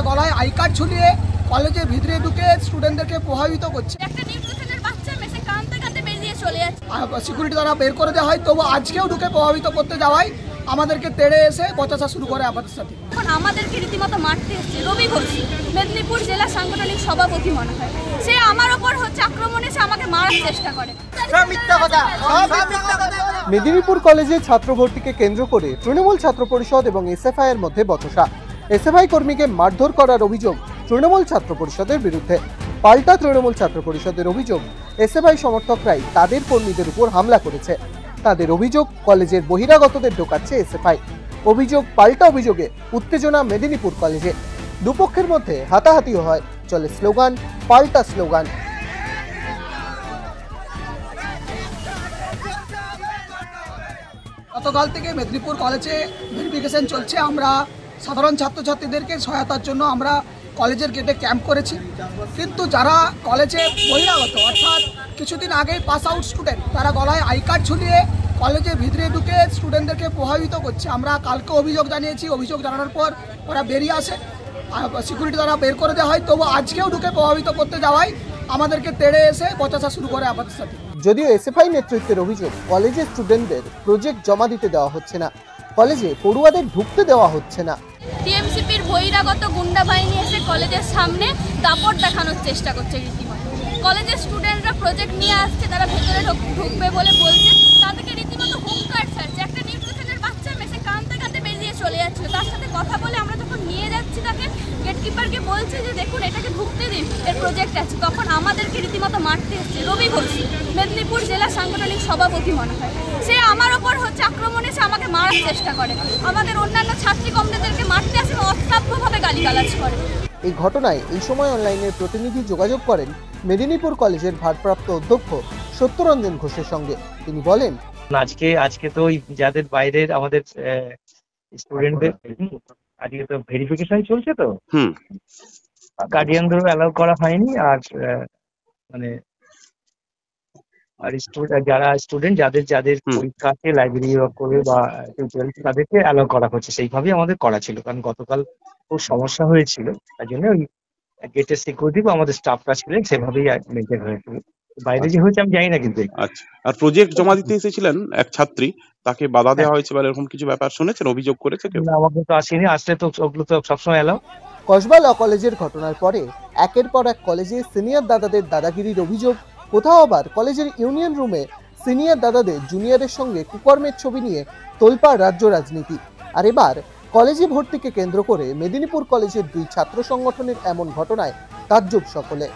গলায় I card ঝুলিয়ে কলেজের ভিতরে ঢুকে স্টুডেন্টদেরকে প্রভাবিত করছে। একটা নিউট্রিশনের বাচ্চা মেসে কাঁদতে কাঁদতে বেরিয়ে চলে যাচ্ছে। সিকিউরিটি দ্বারা বের করে দেওয়া হয়, তবু আজকেও ঢুকে প্রভাবিত করতে যাওয়ায় আমাদেরকে তেড়ে এসে বচসা শুরু করে আমাদের সাথে। এখন আমাদেরকে রীতিমতো মারতে এসেছে রবি ঘোষ, মেদিনীপুর জেলা সাংগঠনিক সভাপতি মনে হয়। সে আমার ওপর আক্রমণ এসে আমাকে মারার চেষ্টা করে। মেদিনীপুর কলেজে ছাত্র ভর্তিকে কেন্দ্র করে তৃণমূল ছাত্র পরিষদ এবং এসএফআই এর মধ্যে বচসা। এসএফআই কর্মীকে মারধর করার অভিযোগ তৃণমূল ছাত্র পরিষদের বিরুদ্ধে। পাল্টা তৃণমূল ছাত্র পরিষদের অভিযোগ, এসএফআই সমর্থকরাই তাদের কর্মীদের উপর হামলা করেছে। তাদের অভিযোগ, কলেজের বহিরাগতদের ঢোকাচ্ছে এসএফআই। অভিযোগ পাল্টা অভিযোগে উত্তেজনা মেদিনীপুর কলেজে। দুপক্ষের মধ্যে হাতাহাতিও হয়, চলে স্লোগান পাল্টা স্লোগান। গতকাল থেকে মেদিনীপুর কলেজে ভেরিফিকেশন চলছে। আমরা সাধারণ ছাত্রছাত্রীদেরকে সহায়তার জন্য আমরা কলেজের গেটে ক্যাম্প করেছি, কিন্তু যারা কলেজে বহিরাগত অর্থাৎ কিছুদিন আগেই পাস আউট স্টুডেন্ট, তারা গলায় আই কার্ড ঝুলিয়ে কলেজের ভিতরে ঢুকে স্টুডেন্টদেরকে প্রভাবিত করছে। আমরা কালকে অভিযোগ জানিয়েছি, অভিযোগ জানানোর পর ওরা বেরিয়ে আসে, সিকিউরিটি দ্বারা বের করে দেওয়া হয়, তবু আজকেও ঢুকে প্রভাবিত করতে যাওয়ায় আমাদেরকে তেড়ে এসে বচসা শুরু করে আমাদের সাথে। যদিও এসএফআই নেতৃত্বের অভিযোগ, কলেজের স্টুডেন্টদের প্রজেক্ট জমা দিতে দেওয়া হচ্ছে না, কলেজে পড়ুয়াদের ঢুকতে দেওয়া হচ্ছে না। টিএমসিপির বহিরাগত গুন্ডা বাহিনী এসে কলেজের সামনে দাপট দেখানোর চেষ্টা করছে রীতিমতো। কলেজের স্টুডেন্টরা প্রজেক্ট নিয়ে আসছে, তারা ভেতরে ঢুকবে বলে বলছে, তাদেরকে রীতিমতো হুঙ্কার ছাড়ছে। একটা নিউট্রিশনের বাচ্চা মেসে কাঁদতে কাঁদতে বেরিয়ে চলে যাচ্ছিল। তার সাথে কথা বলে আমরা যখন নিয়ে যাচ্ছি, তাকে গেটকিপারকে বলছে যে দেখুন এটাকে ঢুকতে দিন, এর প্রজেক্ট আছে। তখন আমাদেরকে রীতিমতো মারতে এসেছে রবি ঘোষ, মেদিনীপুর জেলা সাংগঠনিক সভাপতি মনে হয়। সে আমার ওপর আক্রমণ এসে আমাকে মারার চেষ্টা করে। আমাদের অন্যান্য ছাত্রী কমদেরকে মারতে আসে, অশ্রাব্যভাবে গালিগালাজ করে। এই ঘটনায় এই সময় অনলাইনের প্রতিনিধি যোগাযোগ করেন মেদিনীপুর কলেজের ভারপ্রাপ্ত অধ্যক্ষ সত্যরঞ্জন ঘোষের সঙ্গে। তিনি বলেন, আজকে তো ওই যাদের বাইরের আমাদের স্টুডেন্টদের আজকে তো ভেরিফিকেশন চলছে, তো গার্ডিয়ানদের অ্যালাউ করা হয়নি। আর মানে আর যারা স্টুডেন্ট যাদের পরীক্ষা আছে, লাইব্রেরি ওয়ার্ক করবে বা তাদেরকে অ্যালাউ করা হচ্ছে। সেইভাবেই আমাদের করা ছিল, কারণ গতকাল খুব সমস্যা হয়েছিল, তাই জন্য ওই গেটের সিকিউরিটি বা আমাদের স্টাফরা ছিলেন, সেভাবেই মেনটেন হয়েছিল। বাইরে যে হয়েছে আমি জানি না। কিন্তু আচ্ছা, আর প্রজেক্ট জমা দিতে এসেছিলেন এক ছাত্রী, তাকে বাধা দেওয়া হয়েছে বা এরকম কিছু ব্যাপার শুনেছেন, অভিযোগ করেছে কেউ? আমাকে তো আসেনি, আসলে তো ওগুলো তো সবসময় এলাও। কসবা ল কলেজের ঘটনার পরে একের পর এক কলেজে সিনিয়র দাদাদের দাদাগিরির অভিযোগ। কোথাও আবার কলেজের ইউনিয়ন রুমে সিনিয়র দাদাদের জুনিয়রের সঙ্গে কুকর্মের ছবি নিয়ে তোলপাড় রাজ্য রাজনীতি। আর এবার কলেজে ভর্তিকে কেন্দ্র করে মেদিনীপুর কলেজের দুই ছাত্র সংগঠনের এমন ঘটনায় তাজ্জব সকলে।